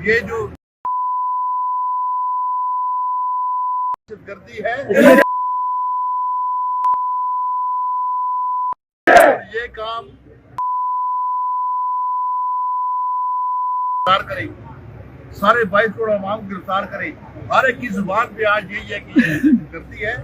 یہ جو گردی ہے یہ کام گرفتار کرے، سارے 22 کروڑ عوام کو گرفتار کرے. ہر ایک کی زبان پہ آج یہی ہے کہ یہ گردی ہے.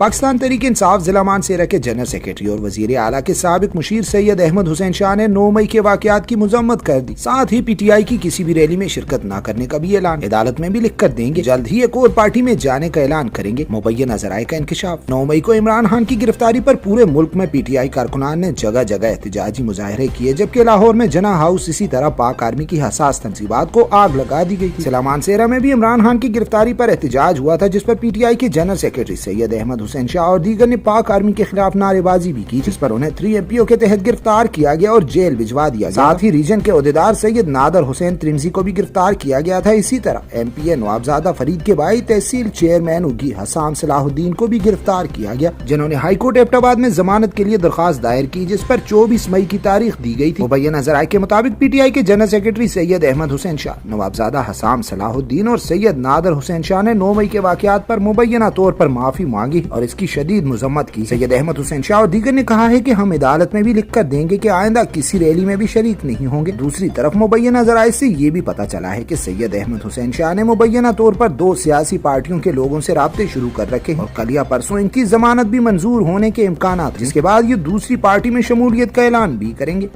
پاکستان تحریک انصاف ضلع مانسہرہ کے جنرل سیکریٹری اور وزیر اعلیٰ کے سابق مشیر سید احمد حسین شاہ نے 9 مئی کے واقعات کی مذمت کر دی. ساتھ ہی پی ٹی آئی کی کسی بھی ریلی میں شرکت نہ کرنے کا بھی اعلان عدالت میں بھی لکھ کر دیں گے. جلد ہی ایک اور پارٹی میں جانے کا اعلان کریں گے. مبینہ ذرائع کا انکشاف. 9 مئی کو عمران خان کی گرفتاری پر پورے ملک میں پی ٹی آئی کارکنان نے جگہ جگہ احتجاجی مظاہرے کیے، جبکہ لاہور میں جناح ہاؤس اسی طرح پاک آرمی کی حساس تنصیبات کو آگ لگا دی گئی تھی. ضلع مانسہرہ میں بھی عمران خان کی گرفتاری پر احتجاج ہوا تھا، جس پر پی ٹی آئی کے جنرل سیکریٹری سید احمد حسین شاہ اور دیگر نے پاک آرمی کے خلاف نعرے بازی بھی کی، جس پر انہیں 3 MPO کے تحت گرفتار کیا گیا اور جیل بھجوا دیا گیا. ساتھ ہی ریجن کے عہدیدار سید نادر حسین ترمزی کو بھی گرفتار کیا گیا تھا. اسی طرح MPA نوابزادہ فرید کے بھائی تحصیل چیئرمین اگی حسام صلاح الدین کو بھی گرفتار کیا گیا، جنہوں نے ہائی کورٹ ایبٹ آباد میں ضمانت کے لیے درخواست دائر کی، جس پر 24 مئی کی تاریخ دی گئی تھی. مبینہ ذرائع کے مطابق پی ٹی آئی کے جنرل سیکریٹری سید احمد حسین شاہ، نوابزادہ حسام صلاح الدین اور سید نادر حسین شاہ نے 9 مئی کے واقعات پر مبینہ طور پر معافی مانگی اور اس کی شدید مذمت کی. سید احمد حسین شاہ اور دیگر نے کہا ہے کہ ہم عدالت میں بھی لکھ کر دیں گے کہ آئندہ کسی ریلی میں بھی شریک نہیں ہوں گے. دوسری طرف مبینہ ذرائع سے یہ بھی پتہ چلا ہے کہ سید احمد حسین شاہ نے مبینہ طور پر 2 سیاسی پارٹیوں کے لوگوں سے رابطے شروع کر رکھے اور کل یا پرسوں ان کی ضمانت بھی منظور ہونے کے امکانات، جس کے بعد یہ دوسری پارٹی میں شمولیت کا اعلان بھی کریں گے.